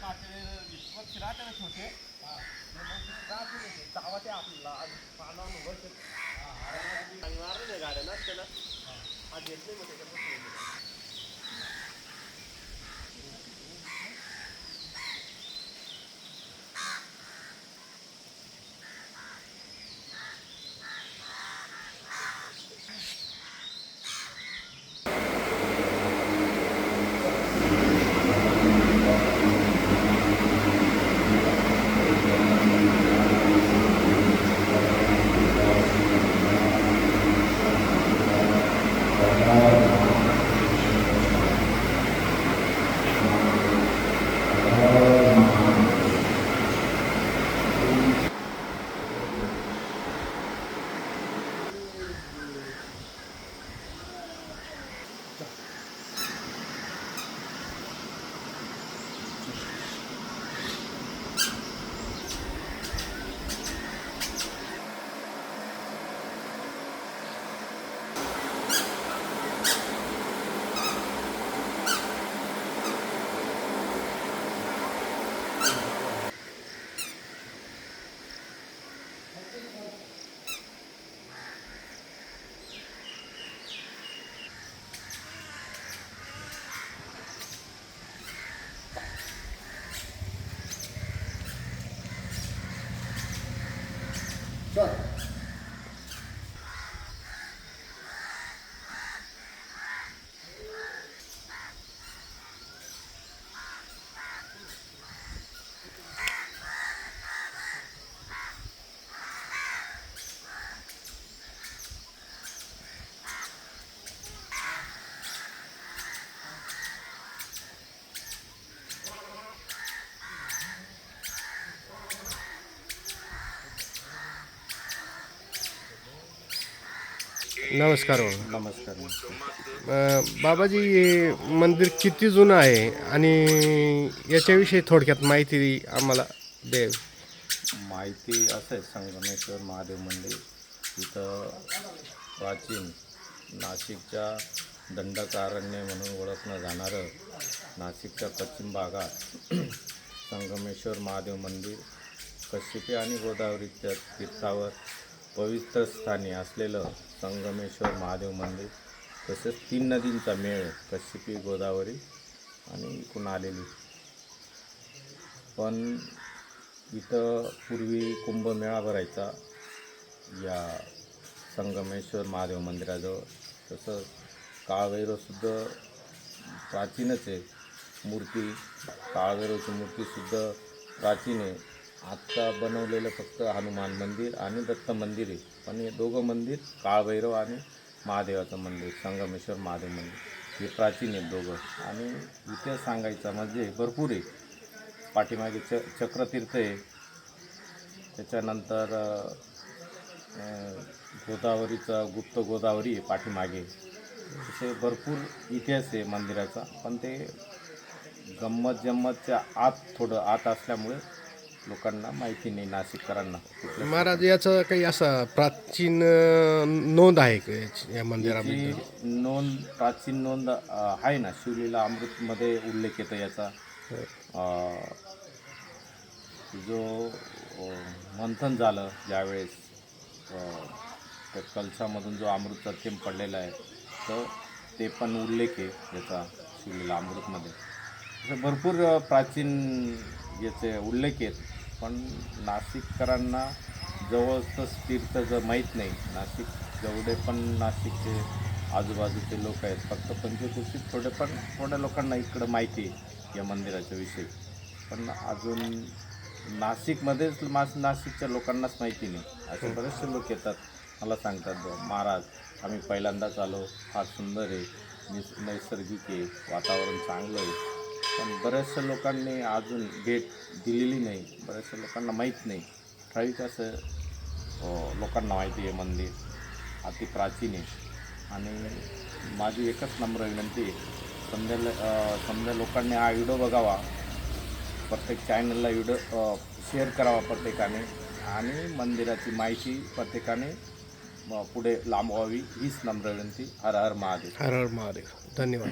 काटे पक्षी राहते ना छोटे चावा ते आपल्याला पानावर आणि मारलं नाही गाड्या नसते ना आज येत नाही मग त्याच्यापासून नमस्कार बाबा. नमस्कार. बाबाजी, हे मंदिर किती जुनं आहे आणि याच्याविषयी थोडक्यात माहिती आम्हाला द्यावी. माहिती असं आहे, संगमेश्वर महादेव मंदिर इथं प्राचीन नाशिकच्या दंडकारण्य म्हणून ओळखलं जाणारं नाशिकच्या पश्चिम भागात संगमेश्वर महादेव मंदिर कश्यपी आणि गोदावरीच्या तीर्थावर पवित्र स्थानी असलेलं संगमेश्वर महादेव मंदिर, तसेच 3 नदींचा मेळ कश्यपी, गोदावरी आणि इकडून आलेली. पण इथं पूर्वी कुंभमेळा भरायचा या संगमेश्वर महादेव मंदिराजवळ. तसं काळभैरवसुद्धा प्राचीनच आहे. मूर्ती, काळभैरवची मूर्तीसुद्धा प्राचीन आहे. आत्ता बनवलेलं फक्त हनुमान मंदिर आणि दत्त मंदिर आहे. पण हे दोघं मंदिर, काळभैरव आणि महादेवाचं मंदिर, संगमेश्वर महादेव मंदिर, हे प्राचीन आहेत दोघं. आणि इतिहास सांगायचा म्हणजे भरपूर आहे. पाठीमागे चक्रतीर्थ आहे, त्याच्यानंतर गोदावरीचा गुप्त गोदावरी आहे पाठीमागे. असे भरपूर इतिहास आहे मंदिराचा. पण ते जम्मतच्या थोडं आत असल्यामुळे लोकांना माहिती नाही, नाशिककरांना. महाराज, याचं काही असा प्राचीन नोंद आहे का या मंदिराबद्दल? प्राचीन नोंद आहे ना. शिवलीला अमृतमध्ये उल्लेख येतो याचा. जो मंथन झालं ज्यावेळेस, त्या कलशामधून जो अमृतचा थेंब पडलेला आहे, तर ते पण उल्लेख आहे याचा शिवलीला अमृतमध्ये. असं भरपूर प्राचीन याचे उल्लेख आहेत. पण नाशिककरांना जवळच तीर्थ जर माहीत नाही. नाशिक जेवढे पण नाशिकचे आजूबाजूचे लोक आहेत, फक्त पंचक्रोशीत थोड्या लोकांना इकडं माहिती आहे या मंदिराच्या विषयी. पण अजून नाशिकमध्येच नाशिकच्या लोकांनाच माहिती नाही. असे बरेचसे लोक येतात, मला सांगतात, महाराज आम्ही पहिल्यांदाच आलो, फार सुंदर आहे, नैसर्गिक आहे, वातावरण चांगलं आहे. पण बऱ्याचशा लोकांनी अजून भेट दिलेली नाही. बऱ्याचशा लोकांना माहीत नाही. ठराविक असं लोकांना माहिती आहे मंदिर अति प्राचीन आहे. आणि माझी एकच नम्र विनंती आहे, समजा लोकांनी हा व्हिडिओ बघावा, प्रत्येक चॅनलला व्हिडिओ शेअर करावा प्रत्येकाने, आणि मंदिराची माहिती प्रत्येकाने पुढे लांबवावी, हीच नम्र विनंती. हर हर महादेव. हर हर महादेव. धन्यवाद.